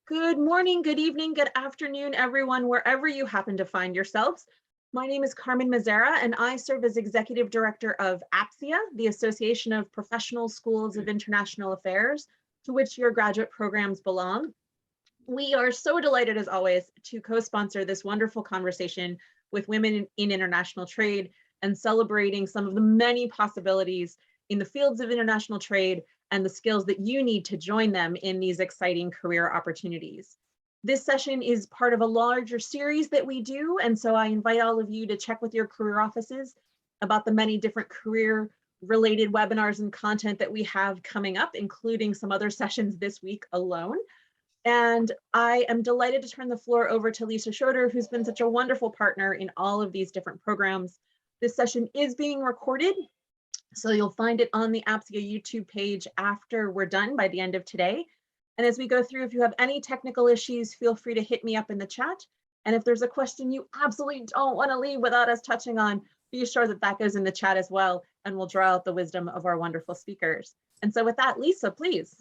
Good morning, good evening, good afternoon, everyone, wherever you happen to find yourselves. My name is Carmen Mazzara, and I serve as Executive Director of APSIA, the Association of Professional Schools of International Affairs, to which your graduate programs belong. We are so delighted, as always, to co-sponsor this wonderful conversation with women in international trade and celebrating some of the many possibilities in the fields of international trade and the skills that you need to join them in these exciting career opportunities. This session is part of a larger series that we do, and so I invite all of you to check with your career offices about the many different career-related webinars and content that we have coming up, including some other sessions this week alone. And I am delighted to turn the floor over to Lisa Schroeter, who's been such a wonderful partner in all of these different programs. This session is being recorded, so you'll find it on the APSIA YouTube page after we're done by the end of today. And as we go through, if you have any technical issues, feel free to hit me up in the chat. And if there's a question you absolutely don't want to leave without us touching on, be sure that that goes in the chat as well, and we'll draw out the wisdom of our wonderful speakers. And so with that, Lisa, please.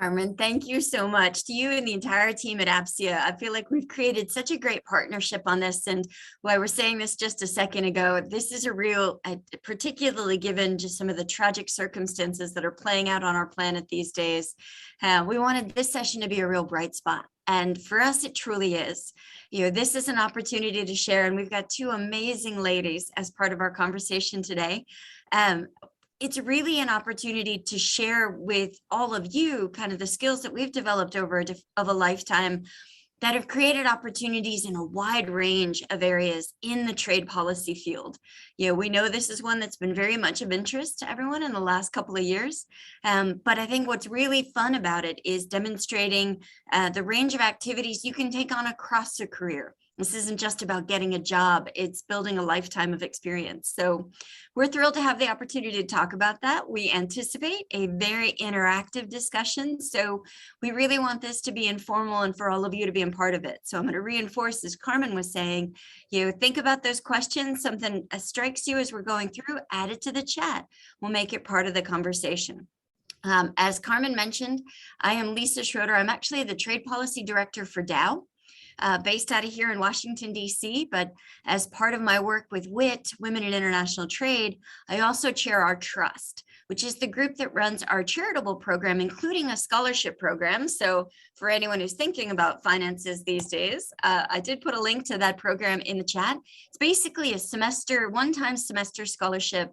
Carmen, thank you so much to you and the entire team at APSIA. I feel like we've created such a great partnership on this. And while we're saying this just a second ago, this is a real, particularly given just some of the tragic circumstances that are playing out on our planet these days, we wanted this session to be a real bright spot. And for us, it truly is. This is an opportunity to share, and we've got two amazing ladies as part of our conversation today. It's really an opportunity to share with all of you kind of the skills that we've developed over a lifetime that have created opportunities in a wide range of areas in the trade policy field. We know this is one that's been very much of interest to everyone in the last couple of years. But I think what's really fun about it is demonstrating the range of activities you can take on across a career. This isn't just about getting a job, it's building a lifetime of experience. So we're thrilled to have the opportunity to talk about that. We anticipate a very interactive discussion. So we really want this to be informal and for all of you to be a part of it. So I'm going to reinforce, as Carmen was saying, think about those questions, something strikes you as we're going through, add it to the chat. We'll make it part of the conversation. As Carmen mentioned, I am Lisa Schroeter. I'm actually the Trade Policy Director for Dow. Based out of here in Washington, D.C., but as part of my work with WIIT, Women in International Trade, I also chair our trust, which is the group that runs our charitable program, including a scholarship program. So for anyone who's thinking about finances these days, I did put a link to that program in the chat. It's basically a one-time semester scholarship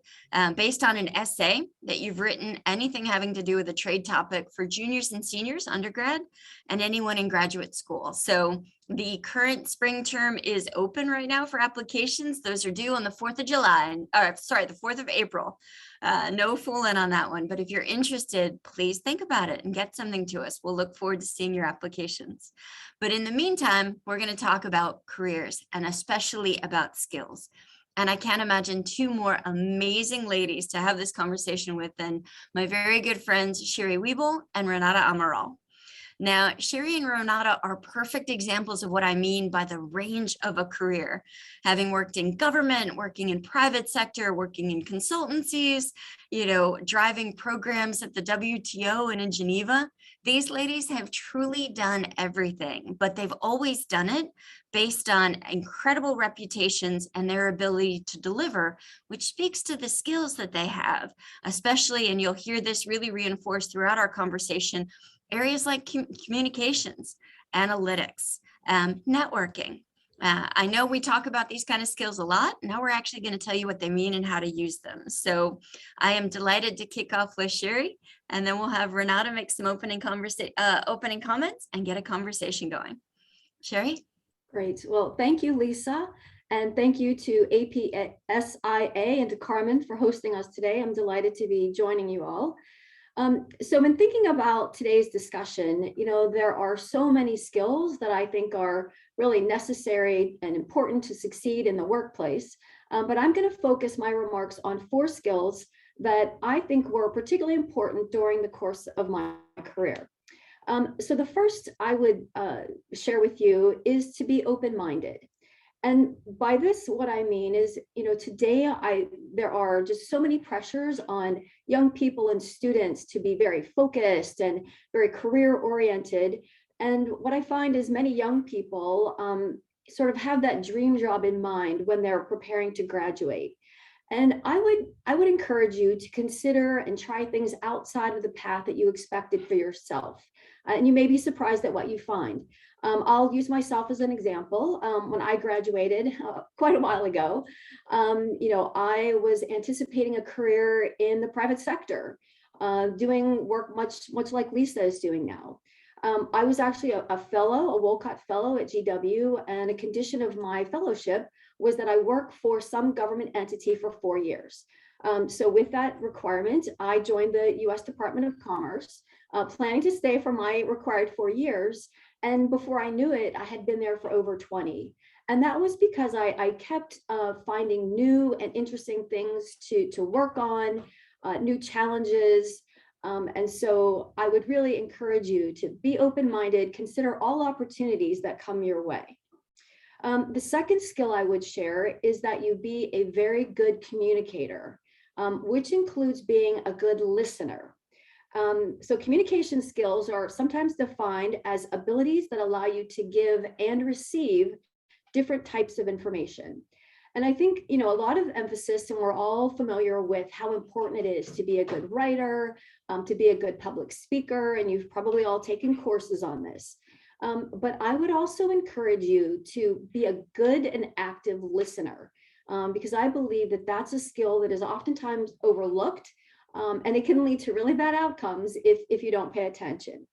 based on an essay that you've written, anything having to do with a trade topic for juniors and seniors, undergrad, and anyone in graduate school. So the current spring term is open right now for applications. Those are due on the 4th of July, the 4th of April. No fooling on that one. But if you're interested, please think about it and get something to us. We'll look forward to seeing your applications. But in the meantime, we're going to talk about careers and especially about skills. And I can't imagine two more amazing ladies to have this conversation with than my very good friends, Cherie Weible and Renata Amaral. Now, Cherie and Renata are perfect examples of what I mean by the range of a career. Having worked in government, working in private sector, working in consultancies, driving programs at the WTO and in Geneva, these ladies have truly done everything, but they've always done it based on incredible reputations and their ability to deliver, which speaks to the skills that they have, especially, and you'll hear this really reinforced throughout our conversation, areas like communications, analytics, networking. I know we talk about these kind of skills a lot. Now we're actually going to tell you what they mean and how to use them. So I am delighted to kick off with Cherie, and then we'll have Renata make some opening comments and get a conversation going. Cherie? Great. Well, thank you, Lisa. And thank you to APSIA and to Carmen for hosting us today. I'm delighted to be joining you all. So when thinking about today's discussion, there are so many skills that I think are really necessary and important to succeed in the workplace. But I'm going to focus my remarks on 4 skills that I think were particularly important during the course of my career. So the first I would share with you is to be open-minded. And by this, what I mean is, today there are just so many pressures on young people and students to be very focused and very career oriented. And what I find is many young people sort of have that dream job in mind when they're preparing to graduate. And I would encourage you to consider and try things outside of the path that you expected for yourself. And you may be surprised at what you find. I'll use myself as an example. When I graduated quite a while ago, I was anticipating a career in the private sector, doing work much like Lisa is doing now. I was actually a fellow, a Wolcott fellow at GW, and a condition of my fellowship was that I work for some government entity for 4 years. So with that requirement, I joined the US Department of Commerce, planning to stay for my required 4 years. And before I knew it, I had been there for over 20. And that was because I kept finding new and interesting things to work on, new challenges. And so I would really encourage you to be open-minded, consider all opportunities that come your way. The second skill I would share is that you be a very good communicator, which includes being a good listener. So communication skills are sometimes defined as abilities that allow you to give and receive different types of information. And I think, a lot of emphasis, and we're all familiar with how important it is to be a good writer, to be a good public speaker, and you've probably all taken courses on this. But I would also encourage you to be a good and active listener, because I believe that that's a skill that is oftentimes overlooked, and it can lead to really bad outcomes if you don't pay attention.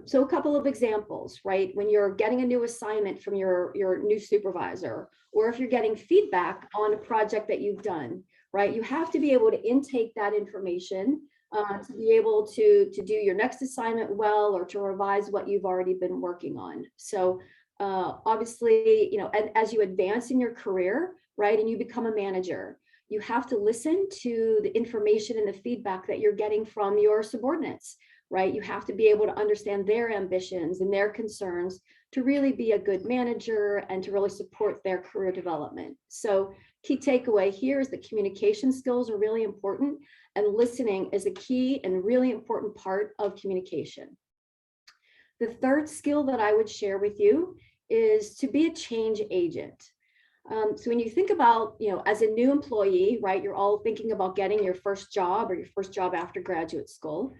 So a couple of examples, right? When you're getting a new assignment from your new supervisor, or if you're getting feedback on a project that you've done, right? You have to be able to intake that information to be able to do your next assignment well, or to revise what you've already been working on. So obviously, and as you advance in your career, right, and you become a manager, you have to listen to the information and the feedback that you're getting from your subordinates, right? You have to be able to understand their ambitions and their concerns to really be a good manager and to really support their career development. So key takeaway here is that communication skills are really important, and listening is a key and really important part of communication. The third skill that I would share with you is to be a change agent. So when you think about, as a new employee, right, you're all thinking about getting your first job or your first job after graduate school.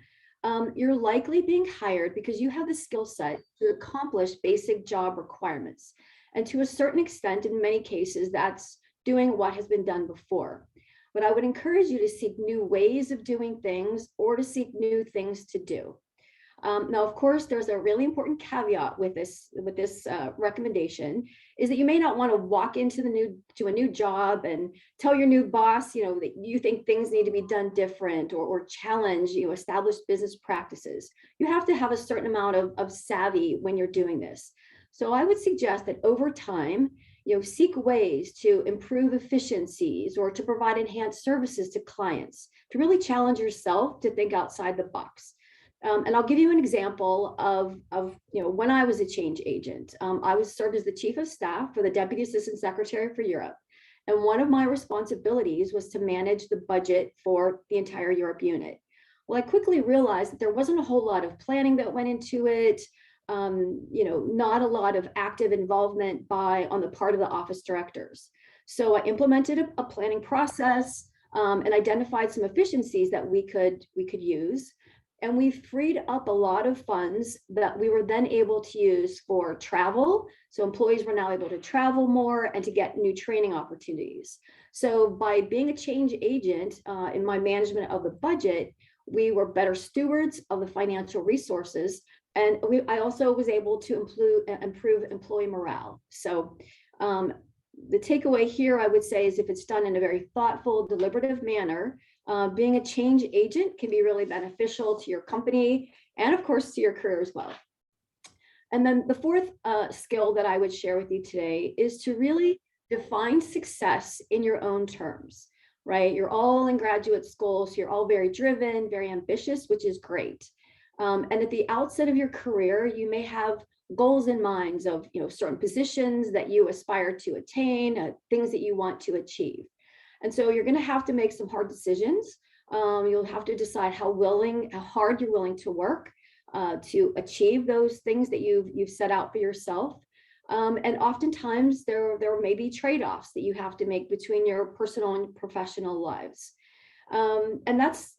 You're likely being hired because you have the skill set to accomplish basic job requirements. And to a certain extent, in many cases, that's doing what has been done before. But I would encourage you to seek new ways of doing things, or to seek new things to do. Now, of course, there's a really important caveat with this recommendation, is that you may not want to walk into a new job and tell your new boss, that you think things need to be done different, or challenge, established business practices. You have to have a certain amount of savvy when you're doing this. So I would suggest that over time, seek ways to improve efficiencies or to provide enhanced services to clients, to really challenge yourself to think outside the box. And I'll give you an example of when I was a change agent. I was served as the chief of staff for the Deputy Assistant Secretary for Europe. And one of my responsibilities was to manage the budget for the entire Europe unit. Well, I quickly realized that there wasn't a whole lot of planning that went into it. Not a lot of active involvement on the part of the office directors. So I implemented a planning process and identified some efficiencies that we could use. And we freed up a lot of funds that we were then able to use for travel. So employees were now able to travel more and to get new training opportunities. So by being a change agent in my management of the budget, we were better stewards of the financial resources. And I also was able to improve employee morale. So the takeaway here, I would say, is if it's done in a very thoughtful, deliberative manner, being a change agent can be really beneficial to your company and, of course, to your career as well. And then the fourth skill that I would share with you today is to really define success in your own terms, right? You're all in graduate school, so you're all very driven, very ambitious, which is great. And at the outset of your career, you may have goals in mind of, certain positions that you aspire to attain, things that you want to achieve. And so you're going to have to make some hard decisions. You'll have to decide how hard you're willing to work to achieve those things that you've set out for yourself. And oftentimes there may be trade-offs that you have to make between your personal and professional lives. And that's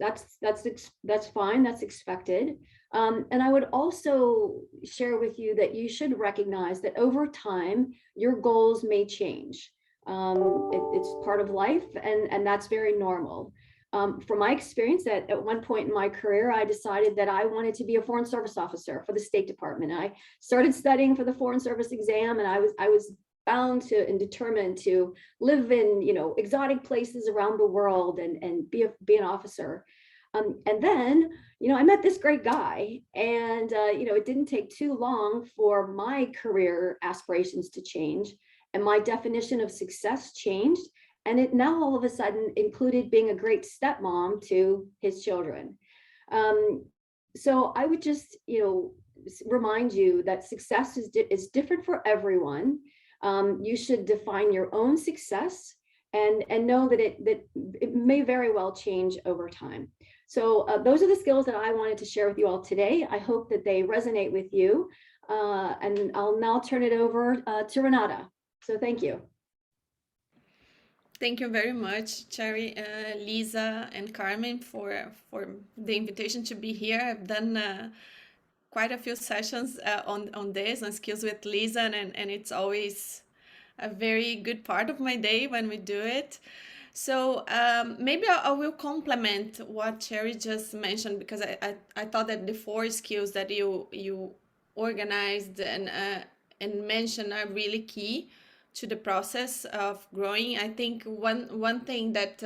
fine. That's expected. And I would also share with you that you should recognize that over time, your goals may change. It's part of life, and that's very normal. From my experience, at one point in my career, I decided that I wanted to be a Foreign Service officer for the State Department. I started studying for the Foreign Service exam, and I was bound to and determined to live in exotic places around the world and be an officer. And then I met this great guy, and it didn't take too long for my career aspirations to change, and my definition of success changed. And it now all of a sudden included being a great stepmom to his children. So I would just, remind you that success is different for everyone. You should define your own success and know that it may very well change over time. So those are the skills that I wanted to share with you all today. I hope that they resonate with you. And I'll now turn it over to Renata. So thank you. Thank you very much, Cherie, Lisa, and Carmen for the invitation to be here. I've done quite a few sessions on this, on skills with Lisa, and it's always a very good part of my day when we do it. So maybe I will complement what Cherie just mentioned, because I thought that the 4 skills that you organized and mentioned are really key to the process of growing. I think one thing that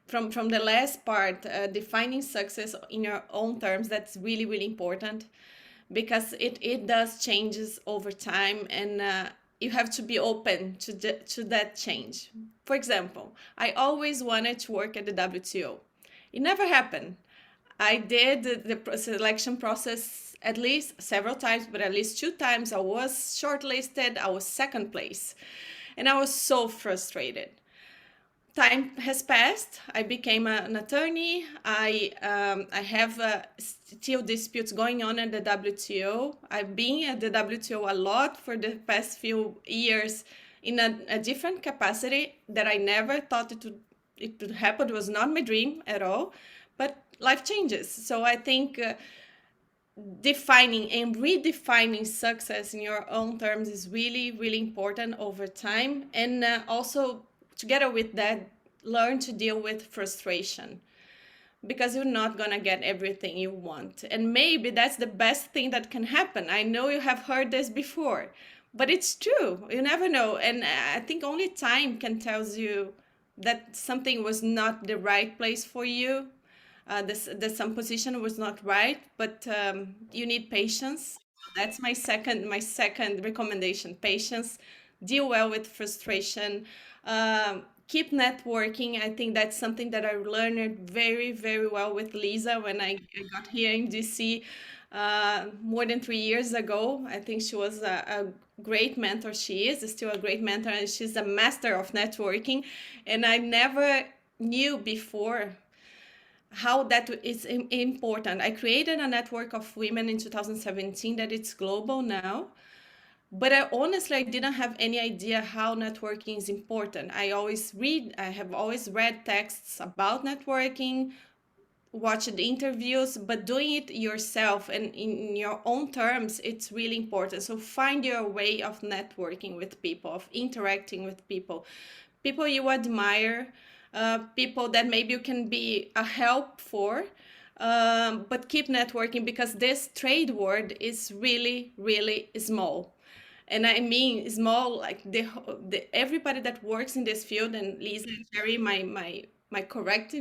from the last part, defining success in your own terms, that's really, really important, because it does changes over time, and you have to be open to that change. For example, I always wanted to work at the WTO. It never happened. I did the selection process at least several times, but at least 2 times I was shortlisted. I was second place, and I was so frustrated. Time has passed. I became an attorney. I have still disputes going on at the WTO. I've been at the WTO a lot for the past few years in a different capacity that I never thought it would happen. It was not my dream at all, but life changes. So I think defining and redefining success in your own terms is really, really important over time. And also, together with that, learn to deal with frustration, because you're not going to get everything you want. And maybe that's the best thing that can happen. I know you have heard this before, but it's true. You never know. And I think only time can tell you that something was not the right place for you. Some position was not right, but you need patience. That's my second recommendation: patience. Deal well with frustration. Keep networking. I think that's something that I learned very, very well with Lisa when I got here in DC more than 3 years ago. I think she was a great mentor. She is still a great mentor, and she's a master of networking. And I never knew before how that is important. I created a network of women in 2017 that it's global now. But honestly, I didn't have any idea how networking is important. I have always read texts about networking, watched interviews, but doing it yourself and in your own terms, it's really important. So find your way of networking with people, of interacting with people you admire, people that maybe you can be a help for, but keep networking, because this trade world is really, really small. And I mean small, like everybody that works in this field, and Lisa and Cherie, correct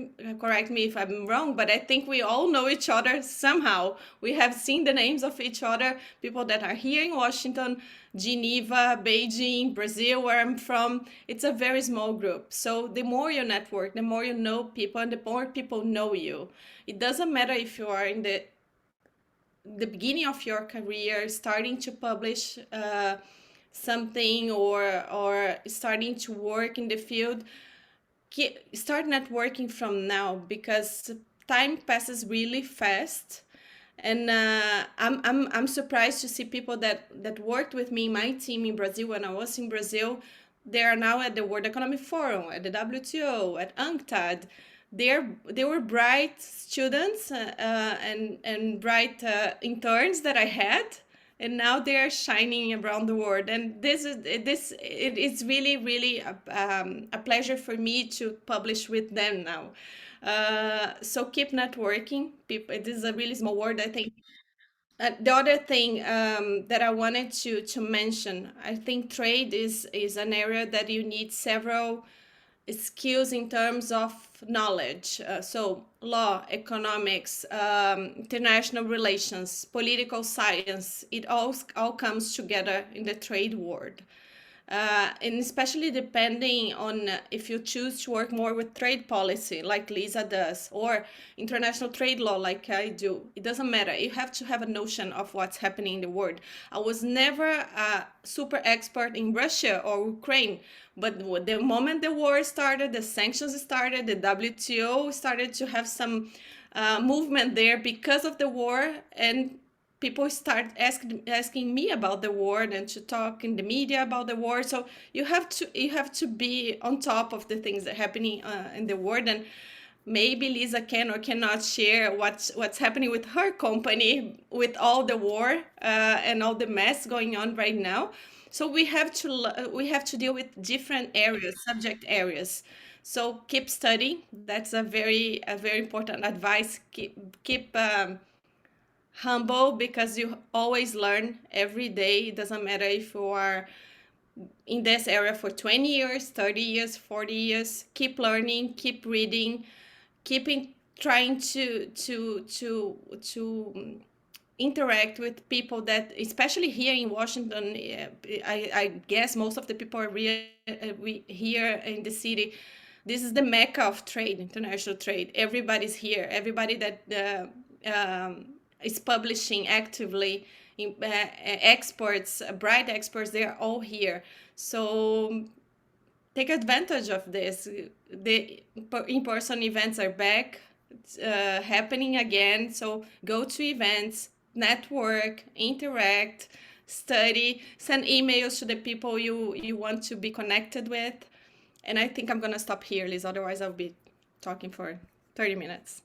me if I'm wrong, but I think we all know each other somehow. We have seen the names of each other, people that are here in Washington, Geneva, Beijing, Brazil, where I'm from. It's a very small group. So the more you network, the more you know people, and the more people know you. It doesn't matter if you are in the the beginning of your career, starting to publish something or starting to work in the field, start networking from now, because time passes really fast. And I'm surprised to see people that worked with me, my team in Brazil when I was in Brazil. They are now at the World Economic Forum, at the WTO, at UNCTAD. They were bright students and bright interns that I had, and now they are shining around the world. And it's really a pleasure for me to publish with them now. So keep networking. People, this is a really small word, I think. The other thing that I wanted to mention, I think trade is an area that you need several skills in terms of knowledge. So law, economics, international relations, political science, it all comes together in the trade world. And especially depending on if you choose to work more with trade policy like Lisa does, or international trade law like I do. It doesn't matter. You have to have a notion of what's happening in the world. I was never a super expert in Russia or Ukraine, but the moment the war started, the sanctions started, the WTO started to have some movement there because of the war, and people start asking me about the war and to talk in the media about the war. So you have to be on top of the things that are happening in the world. And maybe Lisa can or cannot share what's happening with her company with all the war and all the mess going on right now. So we have to deal with different areas, subject areas. So keep studying. That's a very important advice. Keep humble, because you always learn every day. It doesn't matter if you are in this area for 20 years, 30 years, 40 years. Keep learning, keep reading, keeping trying to interact with people that, especially here in Washington, I guess most of the people are here in the city. This is the mecca of trade, international trade. Everybody's here. Everybody that is publishing actively, experts, bright experts, they are all here. So take advantage of this. The in-person events are back, happening again. So go to events, network, interact, study, send emails to the people you want to be connected with. And I think I'm going to stop here, Liz. Otherwise, I'll be talking for 30 minutes.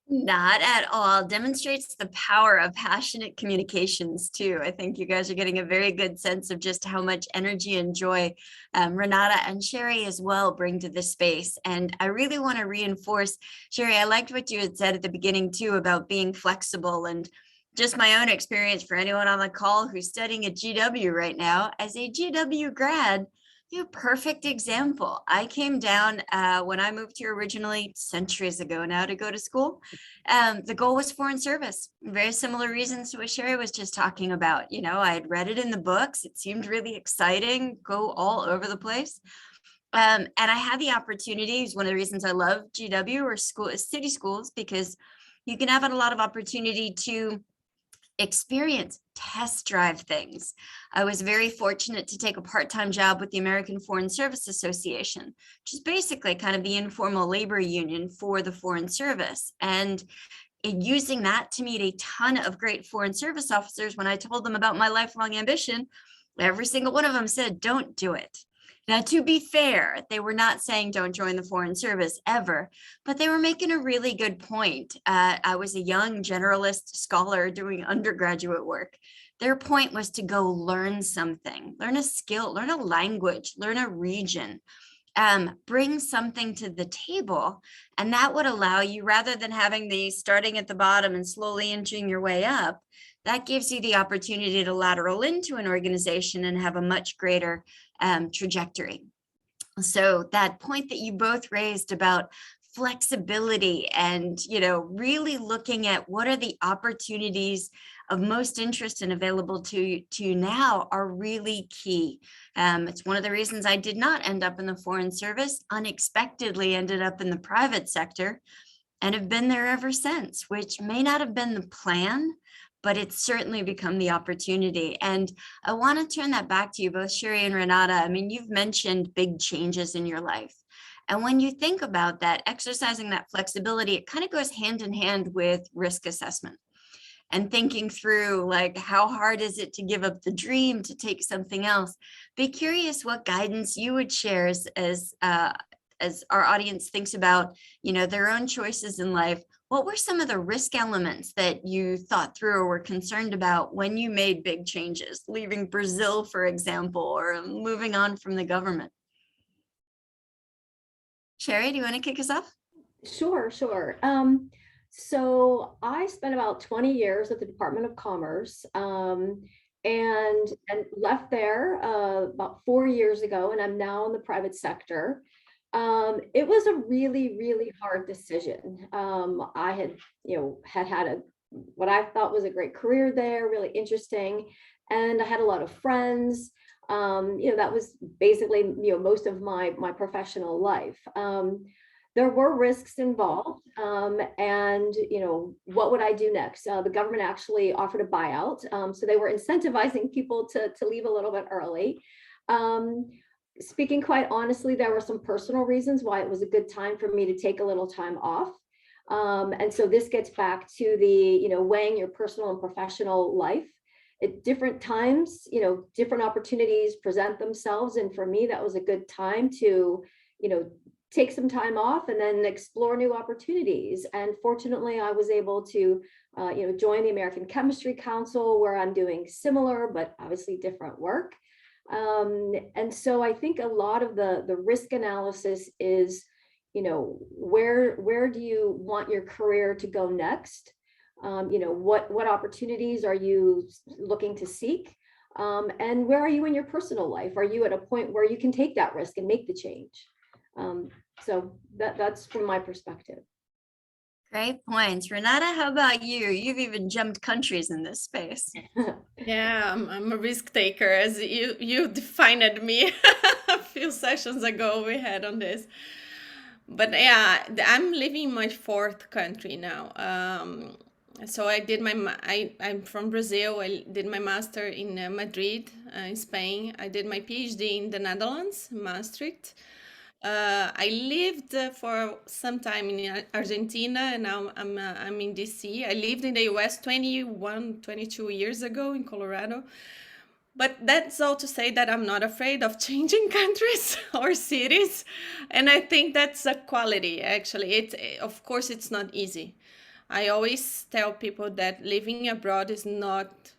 Not at all. Demonstrates the power of passionate communications too. I think you guys are getting a very good sense of just how much energy and joy Renata and Cherie as well bring to this space. And I really want to reinforce, Cherie, I liked what you had said at the beginning too about being flexible, and just my own experience for anyone on the call who's studying at GW right now. As a GW grad, you a perfect example. I came down when I moved here originally, centuries ago now, to go to school. The goal was foreign service. Very similar reasons to what Cherie was just talking about. You know, I had read it in the books. It seemed really exciting, go all over the place. And I had the opportunities. One of the reasons I love GW or city schools, because you can have a lot of opportunity to experience, test drive things. I was very fortunate to take a part-time job with the American Foreign Service Association, which is basically kind of the informal labor union for the Foreign Service. And using that to meet a ton of great Foreign Service officers, when I told them about my lifelong ambition, every single one of them said, don't do it. Now, to be fair, they were not saying don't join the Foreign Service ever, but they were making a really good point. I was a young generalist scholar doing undergraduate work. Their point was to go learn something, learn a skill, learn a language, learn a region, bring something to the table. And that would allow you, rather than having the starting at the bottom and slowly inching your way up, that gives you the opportunity to lateral into an organization and have a much greater trajectory. So that point that you both raised about flexibility and, you know, really looking at what are the opportunities of most interest and available to you now are really key. It's one of the reasons I did not end up in the Foreign Service, unexpectedly ended up in the private sector. and have been there ever since, which may not have been the plan, but it's certainly become the opportunity. And I want to turn that back to you, both Cherie and Renata. I mean, you've mentioned big changes in your life. And when you think about that, exercising that flexibility, it kind of goes hand in hand with risk assessment and thinking through, like, how hard is it to give up the dream to take something else? Be curious what guidance you would share as our audience thinks about, their own choices in life. What were some of the risk elements that you thought through or were concerned about when you made big changes, leaving Brazil, for example, or moving on from the government? Cherie, do you want to kick us off? Sure. So I spent about 20 years at the Department of Commerce, and left there about 4 years ago, and I'm now in the private sector. It was a really, really hard decision. I had, had what I thought was a great career there, really interesting, and I had a lot of friends. That was basically, most of my professional life. There were risks involved, and what would I do next? The government actually offered a buyout, so they were incentivizing people to leave a little bit early. Speaking quite honestly, there were some personal reasons why it was a good time for me to take a little time off. And so this gets back to the, weighing your personal and professional life. At different times, different opportunities present themselves. And for me, that was a good time to, take some time off and then explore new opportunities. And fortunately, I was able to, join the American Chemistry Council, where I'm doing similar, but obviously different work. And so I think a lot of the risk analysis is, where do you want your career to go next? What opportunities are you looking to seek? And where are you in your personal life? Are you at a point where you can take that risk and make the change? So that's from my perspective. Great points. Renata, how about you? You've even jumped countries in this space. Yeah, I'm a risk taker, as you defined me a few sessions ago we had on this. But yeah, I'm living in my fourth country now. So I did I'm from Brazil. I did my master in Madrid, in Spain. I did my PhD in the Netherlands, Maastricht. I lived for some time in Argentina, and now I'm in DC. I lived in the US 22 years ago in Colorado. But that's all to say that I'm not afraid of changing countries or cities. And I think that's a quality, actually. Of course, it's not easy. I always tell people that living abroad is not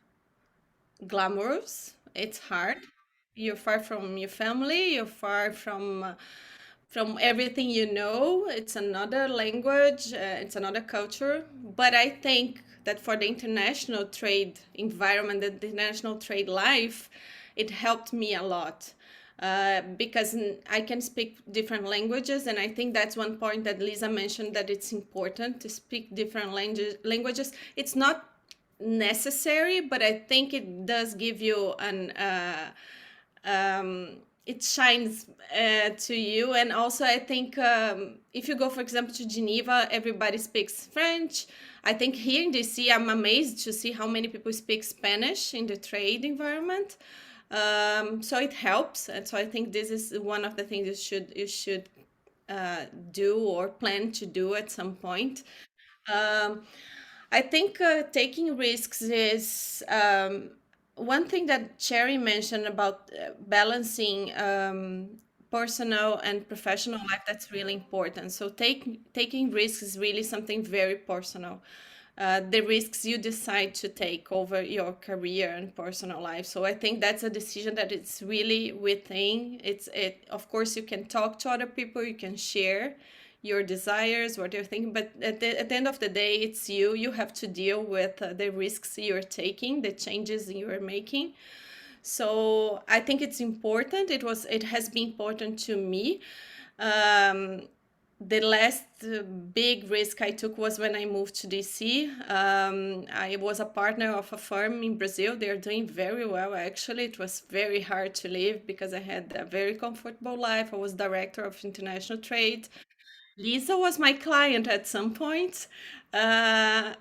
glamorous. It's hard. You're far from your family. You're far from everything you know. It's another language, it's another culture. But I think that for the international trade environment, the international trade life, it helped me a lot. Because I can speak different languages, and I think that's one point that Lisa mentioned, that it's important to speak different languages. It's not necessary, but I think it does give you it shines to you. And also I think if you go, for example, to Geneva, everybody speaks French. I think here in DC, I'm amazed to see how many people speak Spanish in the trade environment. So it helps, and so I think this is one of the things you should do or plan to do at some point. I think taking risks is one thing that Cherie mentioned about balancing personal and professional life. That's really important. So taking risks is really something very personal. The risks you decide to take over your career and personal life. So I think that's a decision that it's really within. Of course, you can talk to other people, you can share your desires, what you're thinking, but at the end of the day, it's you. You have to deal with the risks you're taking, the changes you're making. So I think it's important. It has been important to me. The last big risk I took was when I moved to DC. I was a partner of a firm in Brazil. They're doing very well, actually. It was very hard to leave because I had a very comfortable life. I was director of international trade. Lisa was my client at some point, I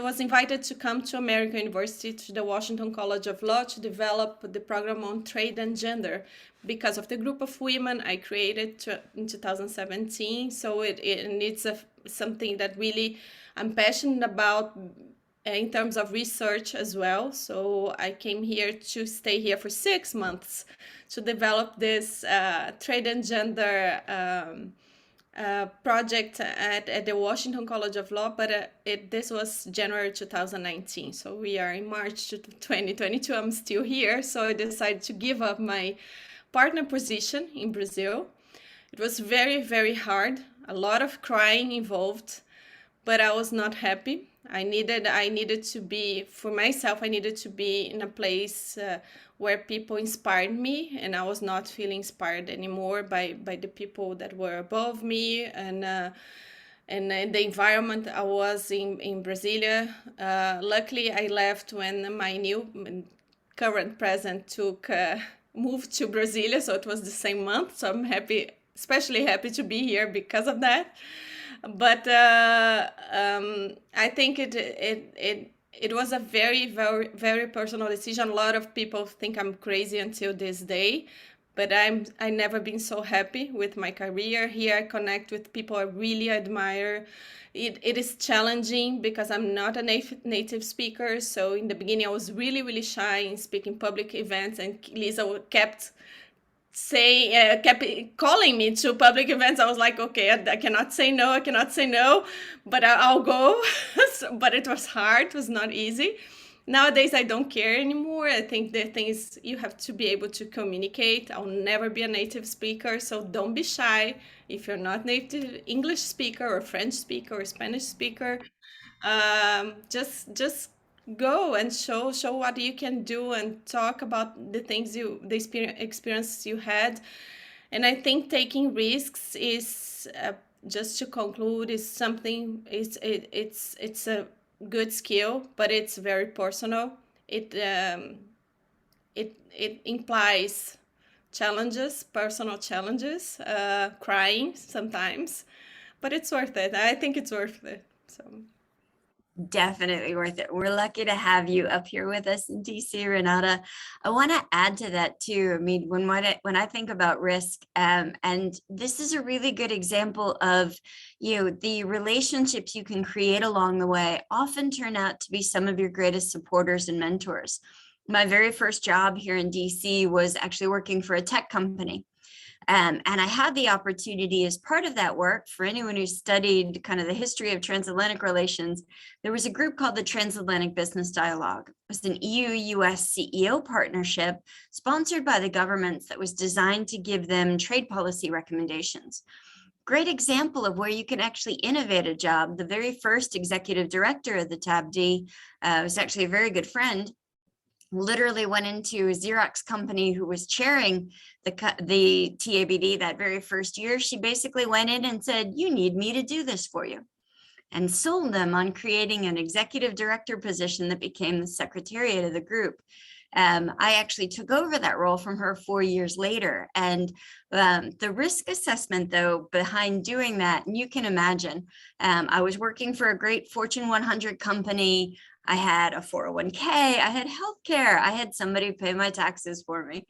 was invited to come to American University, to the Washington College of Law, to develop the program on trade and gender because of the group of women I created in 2017. So it's something that really I'm passionate about in terms of research as well. So I came here to stay here for 6 months to develop this trade and gender project at the Washington College of Law, but this was January 2019. So we are in March 2022. I'm still here. So I decided to give up my partner position in Brazil. It was very, very hard, a lot of crying involved, but I was not happy. I needed to be, for myself, I needed to be in a place where people inspired me, and I was not feeling inspired anymore by the people that were above me, and the environment I was in Brasilia. Luckily, I left when my new current president moved to Brasilia, so it was the same month. So I'm happy, especially happy to be here because of that. But I think it was a very, very, very personal decision. A lot of people think I'm crazy until this day, but I never been so happy with my career here. I connect with people I really admire. It is challenging because I'm not a native speaker. So in the beginning, I was really, really shy in speaking public events, and Lisa kept calling me to public events. I was like, okay, I cannot say no, but I'll go. But it was hard, it was not easy. Nowadays, I don't care anymore. I think the thing is you have to be able to communicate. I'll never be a native speaker, so don't be shy. If you're not native English speaker or French speaker or Spanish speaker, just go and show what you can do and talk about the things the experience you had. And I think taking risks is, just to conclude, is something, it's a good skill, but it's very personal. It implies challenges, personal challenges, crying sometimes, but it's worth it. I think it's worth it. So Definitely worth it. We're lucky to have you up here with us in DC, Renata. I want to add to that too. I mean, when I think about risk, and this is a really good example of, the relationships you can create along the way often turn out to be some of your greatest supporters and mentors. My very first job here in DC was actually working for a tech company. And I had the opportunity as part of that work, for anyone who studied kind of the history of transatlantic relations, there was a group called the Transatlantic Business Dialogue. It was an EU-US CEO partnership sponsored by the governments that was designed to give them trade policy recommendations. Great example of where you can actually innovate a job. The very first executive director of the TABD was actually a very good friend, literally went into a Xerox company who was chairing the TABD that very first year. She basically went in and said, you need me to do this for you, and sold them on creating an executive director position that became the secretariat of the group. I actually took over that role from her 4 years later. And the risk assessment, though, behind doing that, and you can imagine, I was working for a great Fortune 100 company. I had a 401k, I had healthcare, I had somebody pay my taxes for me.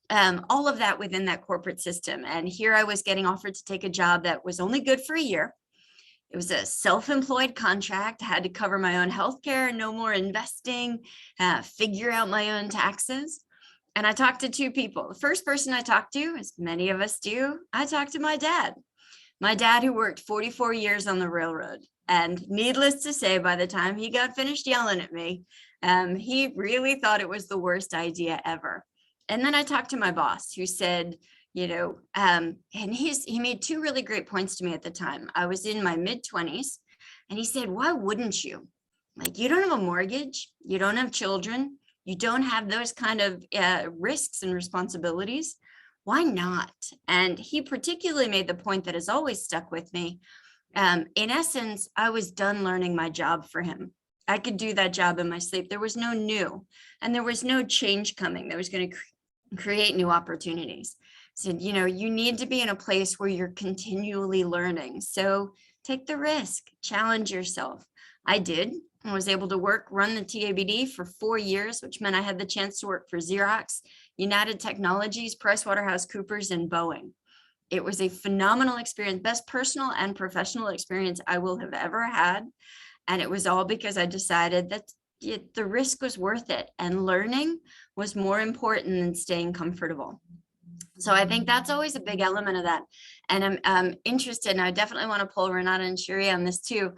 All of that within that corporate system. And here I was getting offered to take a job that was only good for a year. It was a self-employed contract. I had to cover my own healthcare, no more investing, figure out my own taxes. And I talked to two people. The first person I talked to, as many of us do, I talked to my dad who worked 44 years on the railroad. And needless to say, by the time he got finished yelling at me, he really thought it was the worst idea ever. And then I talked to my boss, who said, and he made two really great points to me at the time. I was in my mid-20s, and he said, why wouldn't you? Like, you don't have a mortgage, you don't have children, you don't have those kind of risks and responsibilities. Why not? And he particularly made the point that has always stuck with me. In essence, I was done learning my job for him. I could do that job in my sleep. There was no new, and there was no change coming that was going to create new opportunities. said, you know, you need to be in a place where you're continually learning. So take the risk, challenge yourself. I did. I was able to run the TABD for 4 years, which meant I had the chance to work for Xerox, United Technologies, PricewaterhouseCoopers, and Boeing. It was a phenomenal experience, best personal and professional experience I will have ever had. And it was all because I decided that the risk was worth it and learning was more important than staying comfortable. So I think that's always a big element of that. And I'm interested, and I definitely want to pull Renata and Cherie on this too.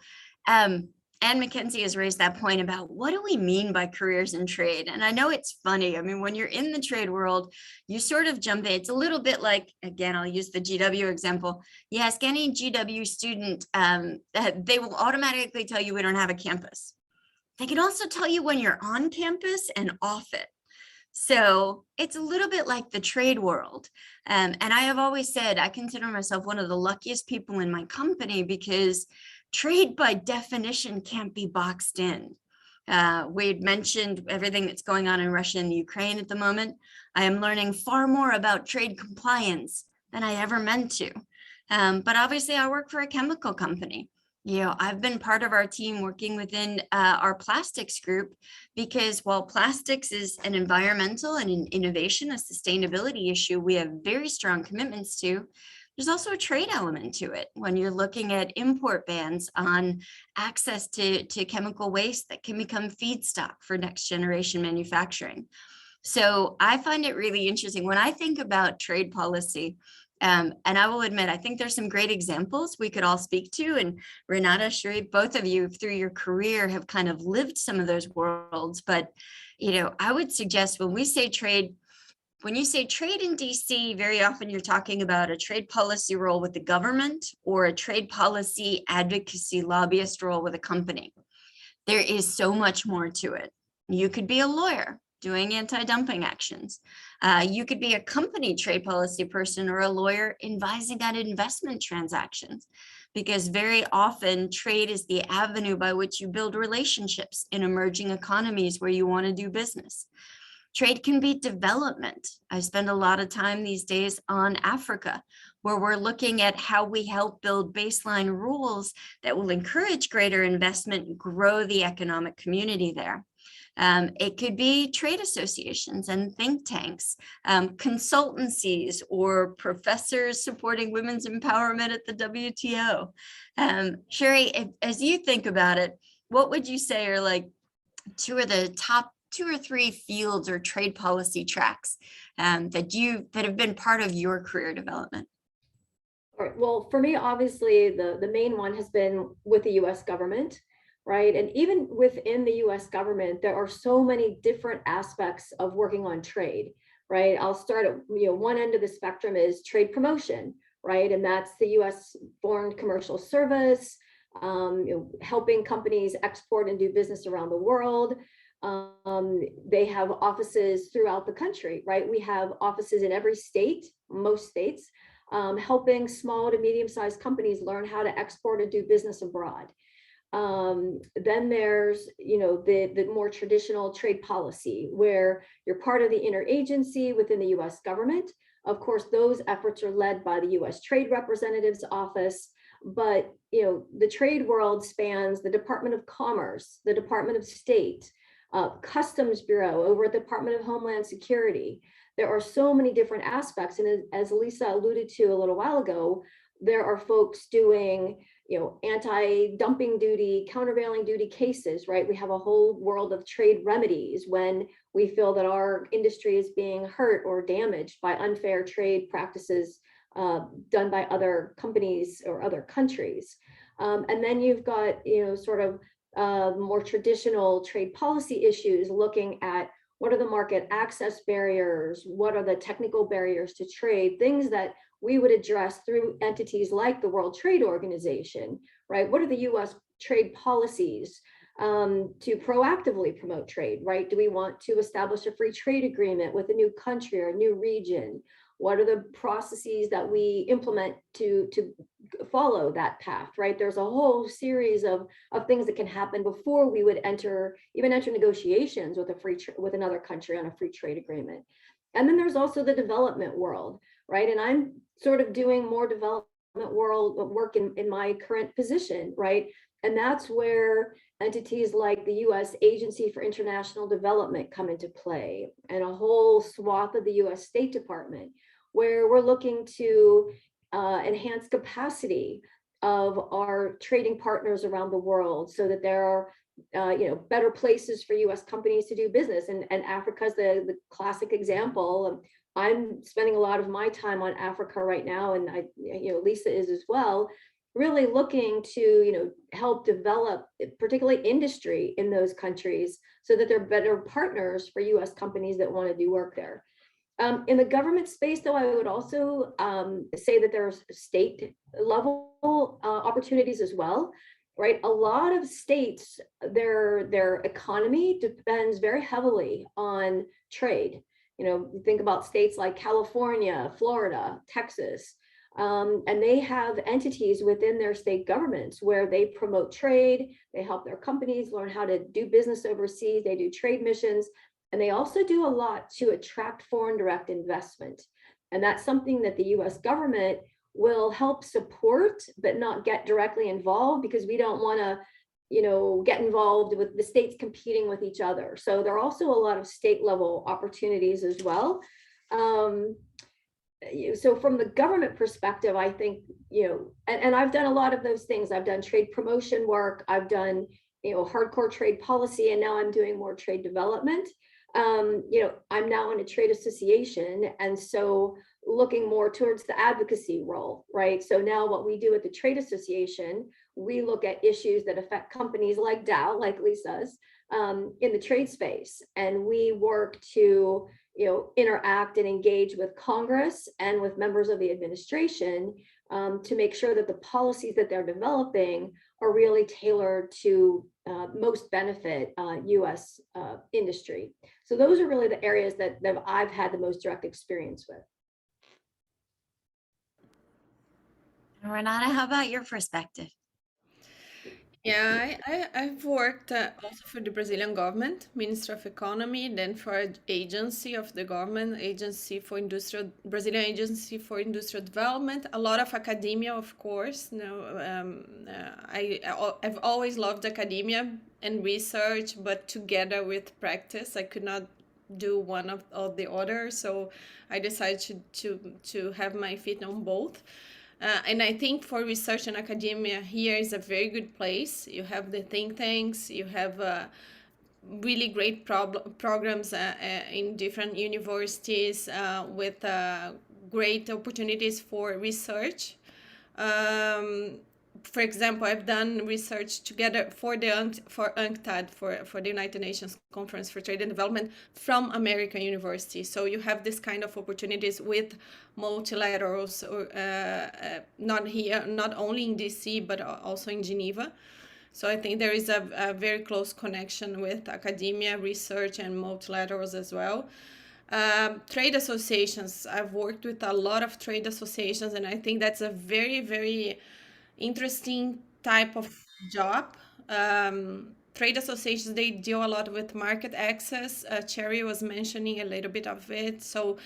Anne McKenzie has raised that point about what do we mean by careers in trade? And I know it's funny. I mean, when you're in the trade world, you sort of jump in. It's a little bit like, again, I'll use the GW example. You ask any GW student, they will automatically tell you we don't have a campus. They can also tell you when you're on campus and off it. So it's a little bit like the trade world. And I have always said, I consider myself one of the luckiest people in my company because trade by definition can't be boxed in. We'd mentioned everything that's going on in Russia and Ukraine at the moment. I am learning far more about trade compliance than I ever meant to. But obviously I work for a chemical company. You know, I've been part of our team working within our plastics group because while plastics is an environmental and an innovation, a sustainability issue, we have very strong commitments to. There's also a trade element to it when you're looking at import bans on access to chemical waste that can become feedstock for next generation manufacturing. So I find it really interesting when I think about trade policy. And I will admit, I think there's some great examples we could all speak to. And Renata, Cherie, both of you through your career have kind of lived some of those worlds. But, you know, I would suggest when we say trade, when you say trade in DC, very often you're talking about a trade policy role with the government or a trade policy advocacy lobbyist role with a company. There is so much more to it. You could be a lawyer doing anti-dumping actions. You could be a company trade policy person or a lawyer advising on investment transactions, because very often trade is the avenue by which you build relationships in emerging economies where you want to do business. Trade can be development. I spend a lot of time these days on Africa, where we're looking at how we help build baseline rules that will encourage greater investment and grow the economic community there. It could be trade associations and think tanks, consultancies, or professors supporting women's empowerment at the WTO. Cherie, as you think about it, what would you say are like two of the top 2 or 3 fields or trade policy tracks that have been part of your career development? All right. Well, for me, obviously, the main one has been with the US government, right? And even within the US government, there are so many different aspects of working on trade, right? I'll start at one end of the spectrum is trade promotion, right? And that's the US Foreign Commercial Service, helping companies export and do business around the world. They have offices throughout the country, right? We have offices in every state, most states, helping small to medium-sized companies learn how to export and do business abroad. Then there's, the more traditional trade policy, where you're part of the interagency within the US government. Of course, those efforts are led by the US Trade Representative's office, but the trade world spans the Department of Commerce, the Department of State, Customs Bureau over at the Department of Homeland Security. There are so many different aspects. And as Lisa alluded to a little while ago, there are folks doing, anti-dumping duty, countervailing duty cases, right? We have a whole world of trade remedies when we feel that our industry is being hurt or damaged by unfair trade practices done by other companies or other countries. And then you've got, sort of more traditional trade policy issues, looking at what are the market access barriers, what are the technical barriers to trade, things that we would address through entities like the World Trade Organization, right? What are the US trade policies to proactively promote trade, right? Do we want to establish a free trade agreement with a new country or a new region? What are the processes that we implement to follow that path, right? There's a whole series of things that can happen before we would enter negotiations with another country on a free trade agreement. And then there's also the development world, right? And I'm sort of doing more development work in my current position, right? And that's where entities like the US Agency for International Development come into play, and a whole swath of the US State Department, where we're looking to enhance capacity of our trading partners around the world so that there are better places for US companies to do business. And Africa's the classic example. I'm spending a lot of my time on Africa right now, and Lisa is as well, really looking to help develop particularly industry in those countries so that they're better partners for US companies that want to do work there. In the government space, though, I would also say that there's state level opportunities as well, right? A lot of states, their economy depends very heavily on trade. You think about states like California, Florida, Texas, and they have entities within their state governments where they promote trade, they help their companies learn how to do business overseas, they do trade missions, and they also do a lot to attract foreign direct investment. And that's something that the US government will help support, but not get directly involved, because we don't want to get involved with the states competing with each other. So there are also a lot of state level opportunities as well. So from the government perspective, I think, and I've done a lot of those things. I've done trade promotion work, I've done, hardcore trade policy, and now I'm doing more trade development. I'm now in a trade association, and so looking more towards the advocacy role, right? So now what we do at the trade association, we look at issues that affect companies like Dow, like Lisa's, in the trade space, and we work to interact and engage with Congress and with members of the administration to make sure that the policies that they're developing are really tailored to most benefit US industry. So those are really the areas that I've had the most direct experience with. Renata, how about your perspective? Yeah, I've worked also for the Brazilian government, Ministry of Economy, then for an agency of the government, Brazilian Agency for Industrial Development, a lot of academia, of course. I've always loved academia and research, but together with practice, I could not do one of the other. So I decided to have my feet on both. And I think for research and academia, here is a very good place. You have the think tanks, you have really great programs in different universities with great opportunities for research. For example, I've done research together for UNCTAD, for the United Nations Conference for Trade and Development, from American University. So you have this kind of opportunities with multilaterals, not only in DC, but also in Geneva. So I think there is a very close connection with academia, research, and multilaterals as well. Trade associations, I've worked with a lot of trade associations, and I think that's a very, very interesting type of job. Trade associations, they deal a lot with market access. Cherie was mentioning a little bit of it. So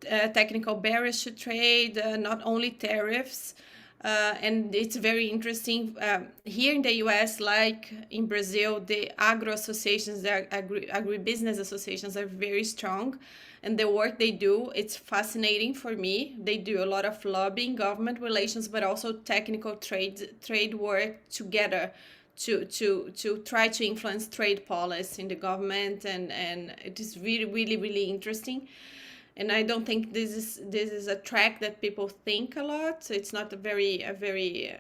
technical barriers to trade, not only tariffs. And it's very interesting. Here in the US, like in Brazil, the agro associations, the agribusiness associations are very strong. And the work they do, it's fascinating for me. They do a lot of lobbying, government relations, but also technical trade work together to try to influence trade policy in the government. And it is really, really, really interesting. And I don't think this is a track that people think a lot. So it's not a very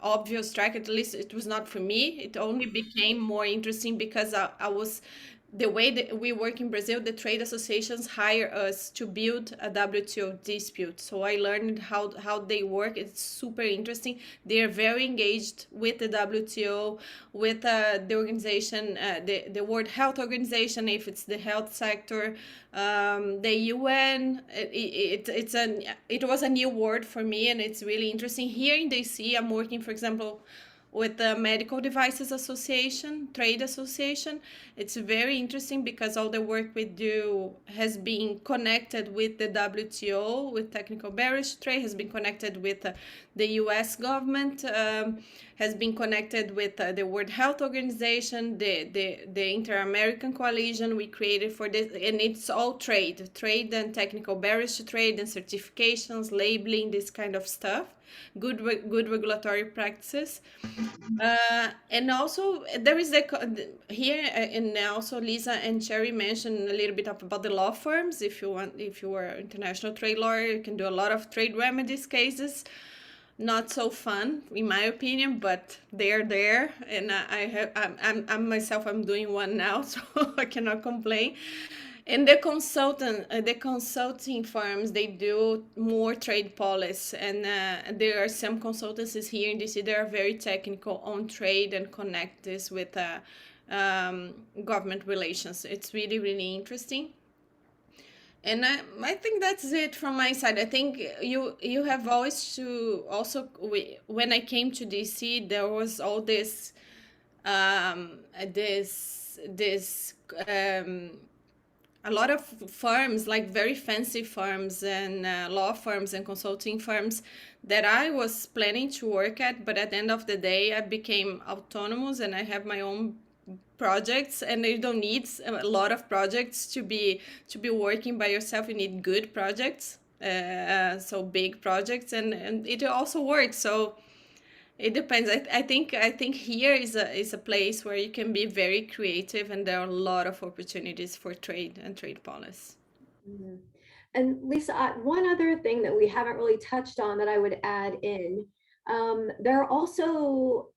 obvious track. At least it was not for me. It only became more interesting because I was, the way that we work in Brazil, the trade associations hire us to build a WTO dispute. So I learned how they work. It's super interesting. They are very engaged with the WTO, with the organization, the World Health Organization, if it's the health sector, the UN. It was a new word for me, and it's really interesting. Here in DC, I'm working, for example, with the Medical Devices Association, Trade Association. It's very interesting because all the work we do has been connected with the WTO, with technical barriers to trade, has been connected with the US government, has been connected with the World Health Organization, the Inter-American Coalition we created for this, and it's all trade and technical barriers to trade and certifications, labeling, this kind of stuff, good regulatory practices. And also there is here, and also Lisa and Cherie mentioned a little bit about the law firms. If you are an international trade lawyer, you can do a lot of trade remedies cases. Not so fun, in my opinion, but they're there, and I'm myself, I'm doing one now, so I cannot complain. And the consulting firms, they do more trade policy, and there are some consultancies here in DC that are very technical on trade and connect this with government relations. It's really, really interesting. And I think that's it from my side. I think you have always to also, when I came to DC, there was all this a lot of firms, like very fancy firms and law firms and consulting firms that I was planning to work at, but at the end of the day, I became autonomous and I have my own projects, and you don't need a lot of projects to be working by yourself. You need good projects, so big projects, and it also works. So it depends. I think here is a place where you can be very creative, and there are a lot of opportunities for trade and trade policy. Mhm. And Lisa, one other thing that we haven't really touched on that I would add in, there are also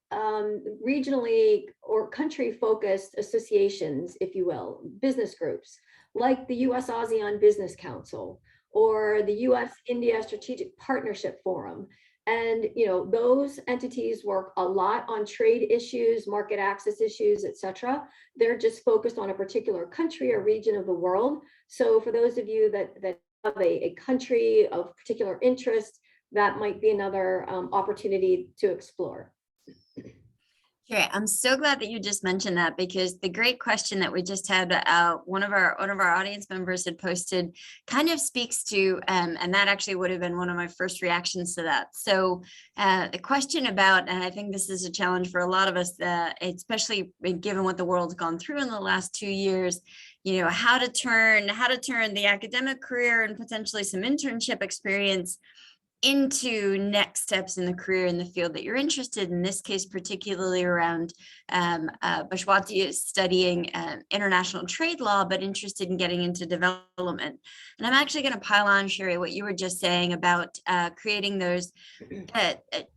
regionally or country-focused associations, if you will, business groups, like the US ASEAN Business Council or the US India Strategic Partnership Forum. And those entities work a lot on trade issues, market access issues, et cetera. They're just focused on a particular country or region of the world. So for those of you that have a country of particular interest, that might be another opportunity to explore. Okay, I'm so glad that you just mentioned that, because the great question that we just had, one of our audience members had posted kind of speaks to, and that actually would have been one of my first reactions to that. So the question about, and I think this is a challenge for a lot of us, especially given what the world's gone through in the last 2 years, how to turn the academic career and potentially some internship experience into next steps in the career in the field that you're interested in. This case, particularly around Bhaswati is studying international trade law, but interested in getting into development. And I'm actually going to pile on, Cherie, what you were just saying about creating those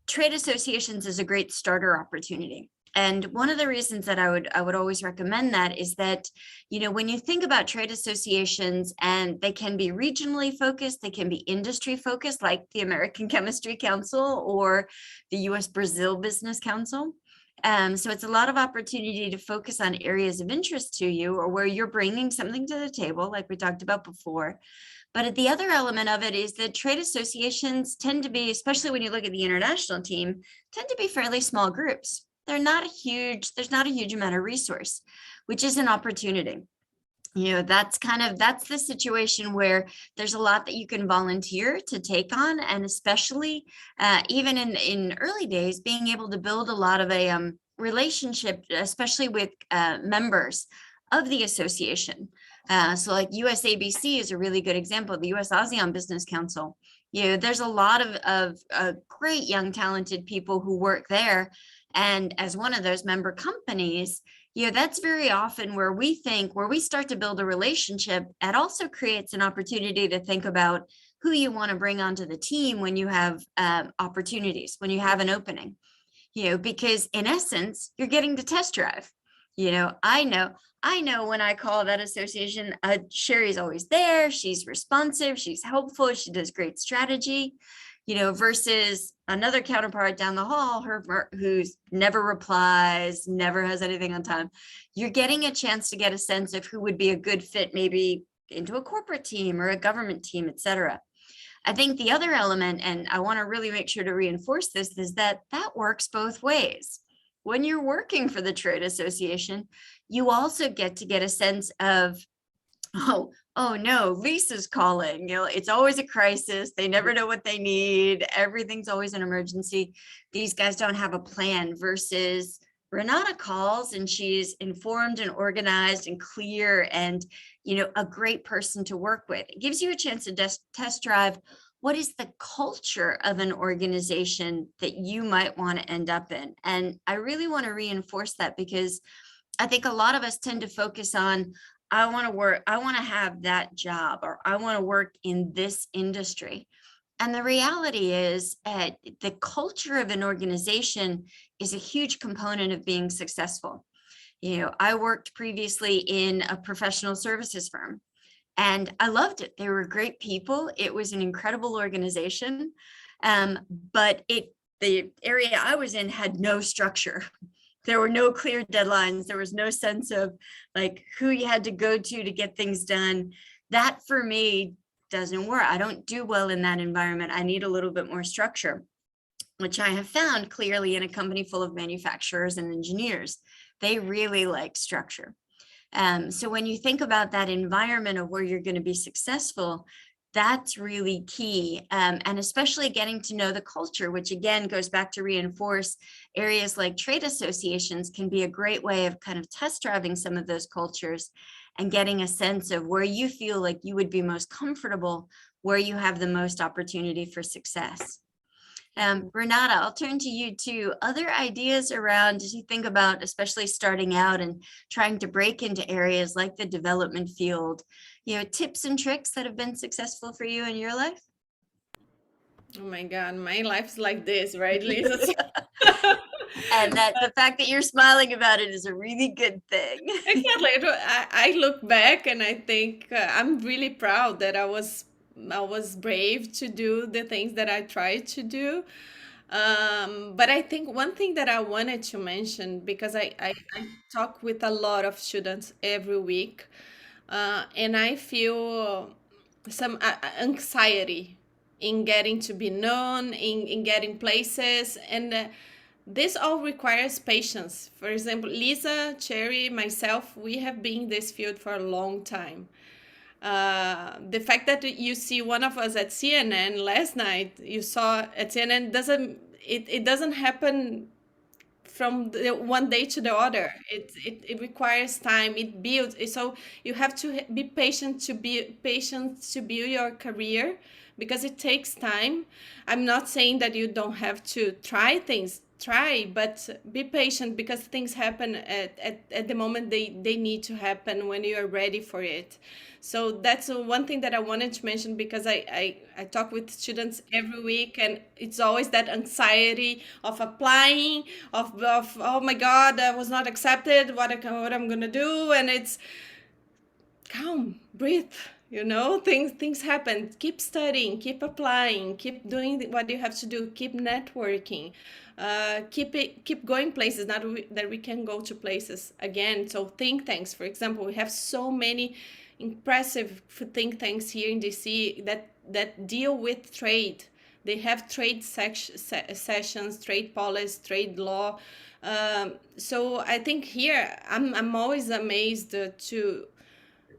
trade associations is a great starter opportunity. And one of the reasons that I would always recommend that is that, when you think about trade associations, and they can be regionally focused, they can be industry focused, like the American Chemistry Council or the US Brazil Business Council. So it's a lot of opportunity to focus on areas of interest to you, or where you're bringing something to the table, like we talked about before. But the other element of it is that trade associations tend to be, especially when you look at the international team, tend to be fairly small groups. There's not a huge amount of resource, which is an opportunity. That's the situation where there's a lot that you can volunteer to take on. And especially even in early days, being able to build a lot of a relationship, especially with members of the association. So like USABC is a really good example, the US ASEAN Business Council. There's a lot of great young talented people who work there. And as one of those member companies, that's very often where we start to build a relationship. It also creates an opportunity to think about who you want to bring onto the team when you have opportunities, when you have an opening, because in essence, you're getting to test drive. I know when I call that association, Cherie's always there. She's responsive, she's helpful, she does great strategy. Versus another counterpart down the hall, who's never replies, never has anything on time. You're getting a chance to get a sense of who would be a good fit, maybe into a corporate team or a government team, et cetera. I think the other element, and I want to really make sure to reinforce this, is that works both ways. when you're working for the trade association, you also get to get a sense of, oh no, Lisa's calling. It's always a crisis. They never know what they need. Everything's always an emergency. These guys don't have a plan, versus Renata calls and she's informed and organized and clear and, a great person to work with. It gives you a chance to test drive what is the culture of an organization that you might want to end up in. And I really want to reinforce that, because I think a lot of us tend to focus on, I want to have that job, or I want to work in this industry. And the reality is the culture of an organization is a huge component of being successful. I worked previously in a professional services firm, and I loved it. They were great people. It was an incredible organization. But the area I was in had no structure. There were no clear deadlines. There was no sense of like who you had to go to get things done. That for me doesn't work. I don't do well in that environment. I need a little bit more structure, which I have found clearly in a company full of manufacturers and engineers. They really like structure. So when you think about that environment of where you're going to be successful, that's really key. And especially getting to know the culture, which again goes back to reinforce areas like trade associations can be a great way of kind of test driving some of those cultures and getting a sense of where you feel like you would be most comfortable, where you have the most opportunity for success. Renata, I'll turn to you too. Other ideas around, as you think about, especially starting out and trying to break into areas like the development field, tips and tricks that have been successful for you in your life? Oh my God, my life's like this, right, Lisa? And that the fact that you're smiling about it is a really good thing. Exactly. I look back and I think I'm really proud that I was brave to do the things that I tried to do. But I think one thing that I wanted to mention, because I talk with a lot of students every week, and I feel some anxiety in getting to be known, in getting places, and this all requires patience. For example, Lisa, Cherie, myself, we have been in this field for a long time. The fact that you see one of us at CNN last night, you saw at CNN, doesn't happen from one day to the other. It requires time. It builds. So you have to be patient to build your career, because it takes time. I'm not saying that you don't have to try things. Try, but be patient, because things happen at the moment they need to happen, when you are ready for it. So that's one thing that I wanted to mention, because I talk with students every week, and it's always that anxiety of applying, of oh my God, I was not accepted, what I'm gonna do. And it's calm, breathe, things happen. Keep studying, keep applying, keep doing what you have to do, keep networking, keep going places. Not that we can go to places again. So think tanks, for example, we have so many impressive think tanks here in DC that deal with trade. They have trade sessions, trade policy, trade law. So I think here I'm always amazed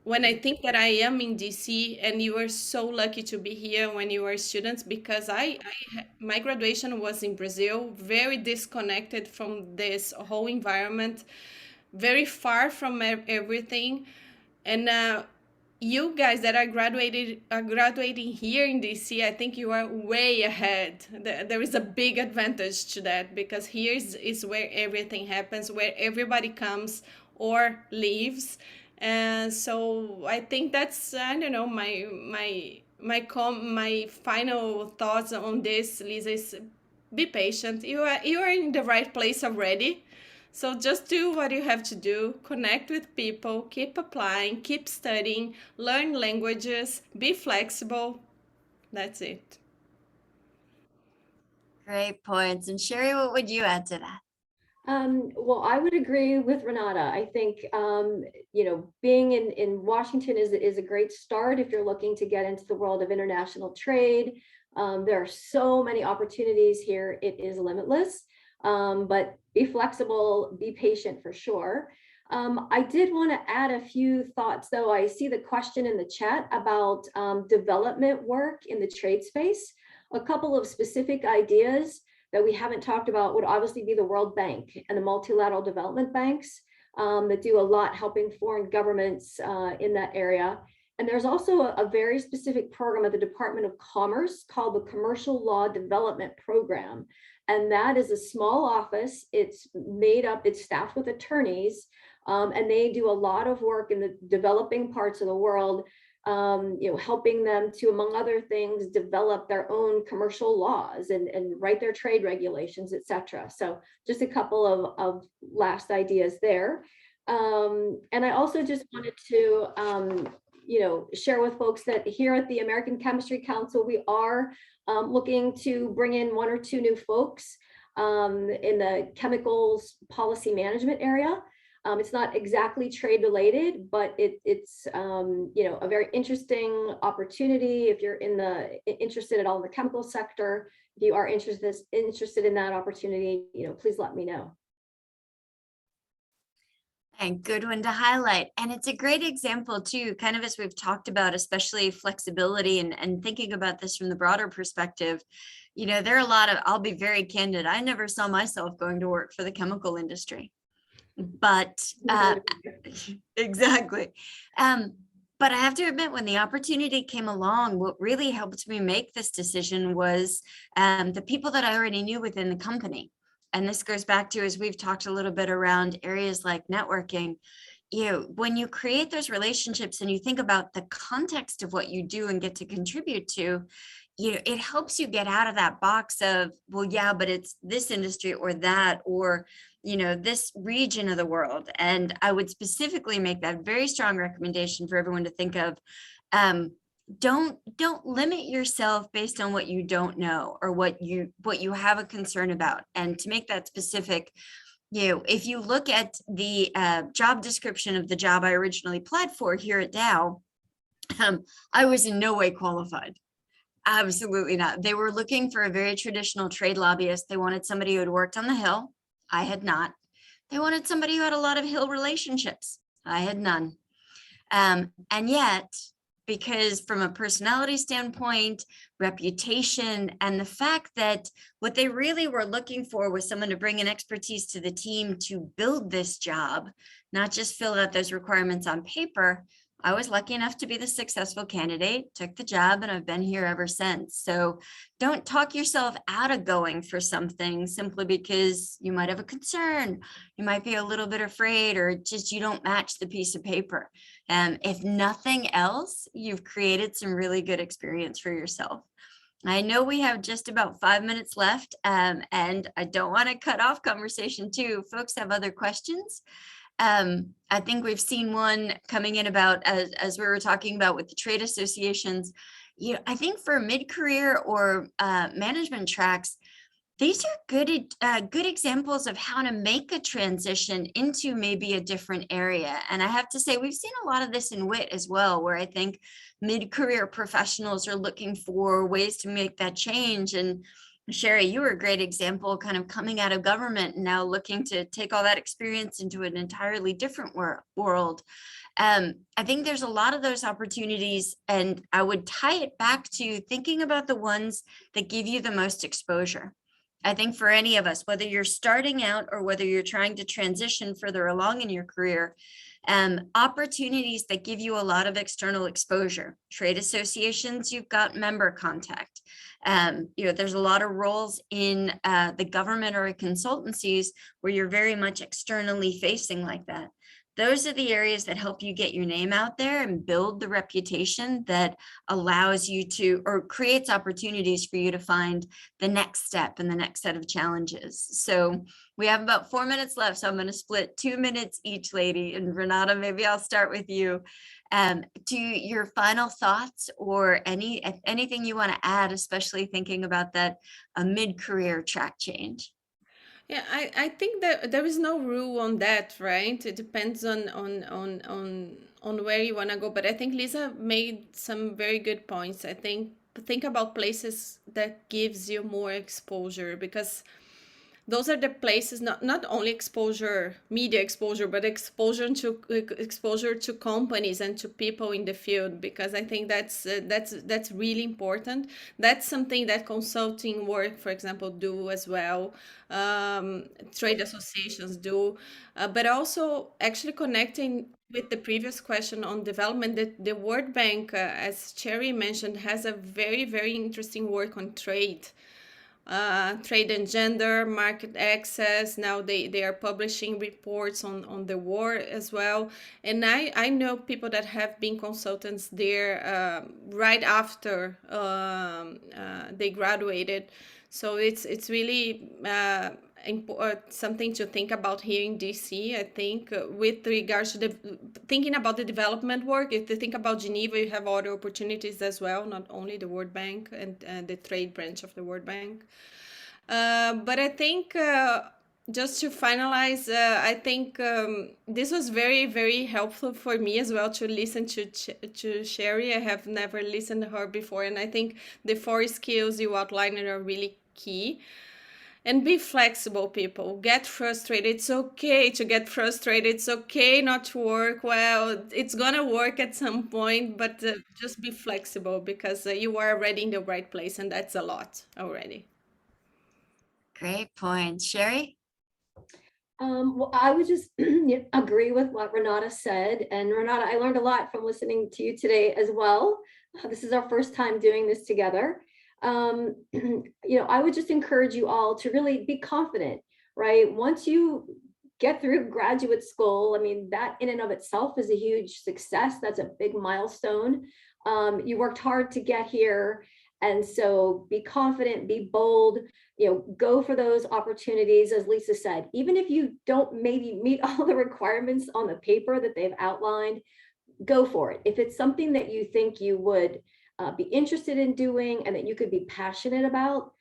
when I think that I am in DC, and you are so lucky to be here when you were students, because my graduation was in Brazil, very disconnected from this whole environment, very far from everything. And you guys that are graduating here in DC, I think you are way ahead. There is a big advantage to that, because here is where everything happens, where everybody comes or leaves. And so I think that's, I don't know, my final thoughts on this, Lisa, is be patient. You are in the right place already. So just do what you have to do, connect with people, keep applying, keep studying, learn languages, be flexible. That's it. Great points. And Cherie, what would you add to that? Well, I would agree with Renata. I think, being in Washington is a great start if you're looking to get into the world of international trade. There are so many opportunities here. It is limitless. but be flexible, be patient for sure. I did want to add a few thoughts, though. I see the question in the chat about development work in the trade space. A couple of specific ideas that we haven't talked about would obviously be the World Bank and the multilateral development banks that do a lot helping foreign governments in that area. And there's also a very specific program at the Department of Commerce called the Commercial Law Development Program. And that is a small office. It's staffed with attorneys, and they do a lot of work in the developing parts of the world, helping them to, among other things, develop their own commercial laws and write their trade regulations, etc. So just a couple of last ideas there. And I also just wanted to share with folks that here at the American Chemistry Council, we are looking to bring in 1 or 2 new folks in the chemicals policy management area. It's not exactly trade related, but it's a very interesting opportunity. If you're interested at all in the chemical sector, if you are interested in that opportunity, please let me know. And good one to highlight. And it's a great example too, kind of as we've talked about, especially flexibility and thinking about this from the broader perspective. There are a lot of, I'll be very candid, I never saw myself going to work for the chemical industry. But exactly. But I have to admit, when the opportunity came along, what really helped me make this decision was the people that I already knew within the company. And this goes back to, as we've talked a little bit around areas like networking, when you create those relationships and you think about the context of what you do and get to contribute to, it helps you get out of that box of, well, yeah, but it's this industry or that, or this region of the world. And I would specifically make that very strong recommendation for everyone to think of. Don't limit yourself based on what you don't know or what you have a concern about. And to make that specific, if you look at the job description of the job I originally applied for here at Dow, I was in no way qualified. Absolutely not. They were looking for a very traditional trade lobbyist. They wanted somebody who had worked on the Hill. I had not. They wanted somebody who had a lot of Hill relationships. I had none. And yet, because from a personality standpoint, reputation, and the fact that what they really were looking for was someone to bring an expertise to the team to build this job, not just fill out those requirements on paper, I was lucky enough to be the successful candidate, took the job, and I've been here ever since. So don't talk yourself out of going for something simply because you might have a concern, you might be a little bit afraid, or just you don't match the piece of paper. If nothing else, you've created some really good experience for yourself. I know we have just about 5 minutes left, and I don't want to cut off conversation too. Folks have other questions. I think we've seen one coming in about, as we were talking about with the trade associations, I think for mid-career or management tracks, these are good examples of how to make a transition into maybe a different area. And I have to say, we've seen a lot of this in WIIT as well, where I think mid-career professionals are looking for ways to make that change. And Cherie, you were a great example, kind of coming out of government and now looking to take all that experience into an entirely different world. I think there's a lot of those opportunities, and I would tie it back to thinking about the ones that give you the most exposure. I think for any of us, whether you're starting out or whether you're trying to transition further along in your career, opportunities that give you a lot of external exposure. Trade associations, you've got member contact. There's a lot of roles in the government or consultancies where you're very much externally facing like that. Those are the areas that help you get your name out there and build the reputation that allows you to, or creates opportunities for you to find the next step and the next set of challenges. So we have about 4 minutes left, so I'm going to split 2 minutes each, lady. And Renata, maybe I'll start with you. To your final thoughts or anything you want to add, especially thinking about that mid-career track change. Yeah, I think that there is no rule on that, right? It depends on where you want to go. But I think Lisa made some very good points. I think about places that gives you more exposure, because those are the places, not only exposure, media exposure, but exposure to companies and to people in the field, because I think that's really important. That's something that consulting work, for example, do as well. Trade associations do, but also actually connecting with the previous question on development, that the World Bank, as Cherie mentioned, has a very, very interesting work on trade. Trade and gender, market access. Now they are publishing reports on the war as well. And I know people that have been consultants there right after they graduated. So it's really something to think about here in DC. I think with regards to thinking about the development work, if you think about Geneva, you have other opportunities as well, not only the World Bank and the trade branch of the World Bank. But I think just to finalize, I think this was very, very helpful for me as well to listen to Cherie. I have never listened to her before, and I think the 4 skills you outlined are really key. And be flexible, people. Get frustrated. It's okay to get frustrated. It's okay not to work well. It's gonna work at some point, but just be flexible, because you are already in the right place, and that's a lot already. Great point. Cherie? Well, I would just agree with what Renata said. And Renata, I learned a lot from listening to you today as well. This is our first time doing this together. I would just encourage you all to really be confident, right? Once you get through graduate school, I mean, that in and of itself is a huge success. That's a big milestone. You worked hard to get here. And so be confident, be bold, go for those opportunities, as Lisa said. Even if you don't maybe meet all the requirements on the paper that they've outlined, go for it. If it's something that you think you would be interested in doing and that you could be passionate about,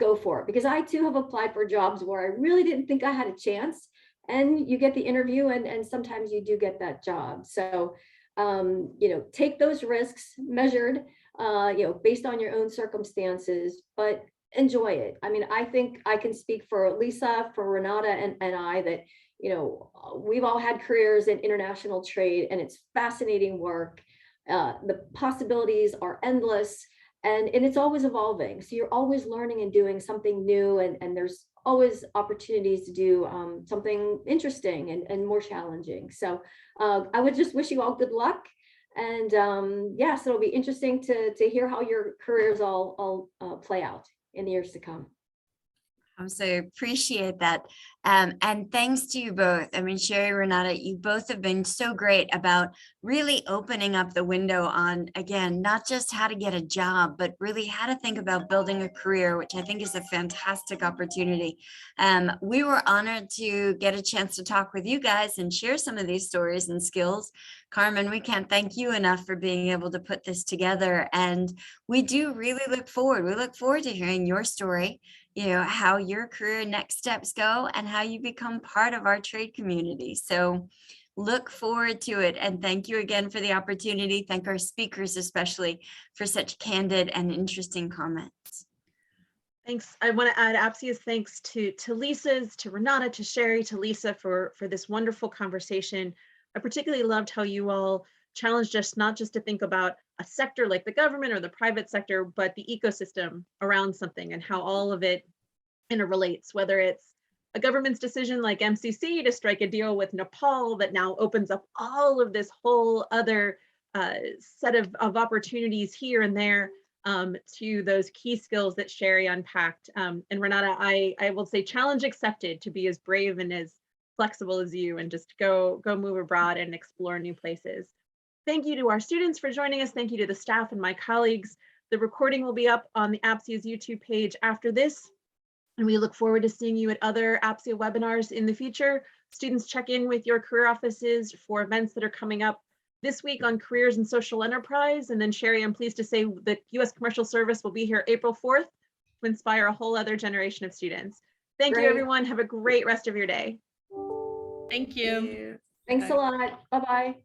go for it. Because I too have applied for jobs where I really didn't think I had a chance, and you get the interview and sometimes you do get that job. So, take those risks measured, based on your own circumstances, but enjoy it. I mean, I think I can speak for Lisa, for Renata, and I that, we've all had careers in international trade, and it's fascinating work. The possibilities are endless, and it's always evolving. So you're always learning and doing something new, and there's always opportunities to do something interesting and more challenging. So I would just wish you all good luck. And yes, it'll be interesting to hear how your careers all play out in the years to come. So appreciate that. And thanks to you both. I mean, Cherie, Renata, you both have been so great about really opening up the window on, again, not just how to get a job, but really how to think about building a career, which I think is a fantastic opportunity. We were honored to get a chance to talk with you guys and share some of these stories and skills. Carmen, we can't thank you enough for being able to put this together. And we do really look forward. We look forward to hearing your story, how your career next steps go and how you become part of our trade community. So look forward to it. And thank you again for the opportunity. Thank our speakers, especially for such candid and interesting comments. Thanks. I want to add APSIA's thanks to Lisa's, to Renata, to Cherie, to Lisa for this wonderful conversation. I particularly loved how you all challenged us not just to think about a sector like the government or the private sector, but the ecosystem around something and how all of it interrelates, whether it's a government's decision like MCC to strike a deal with Nepal that now opens up all of this whole other set of opportunities here and there, to those key skills that Cherie unpacked. And Renata, I will say challenge accepted to be as brave and as flexible as you and just go move abroad and explore new places. Thank you to our students for joining us. Thank you to the staff and my colleagues. The recording will be up on the APSIA's YouTube page after this, and we look forward to seeing you at other APSIA webinars in the future. Students, check in with your career offices for events that are coming up this week on careers and social enterprise. And then Cherie, I'm pleased to say the U.S. Commercial Service will be here April 4th to inspire a whole other generation of students. Thank you, everyone. Have a great rest of your day. Thank you. Thanks a lot. Bye-bye.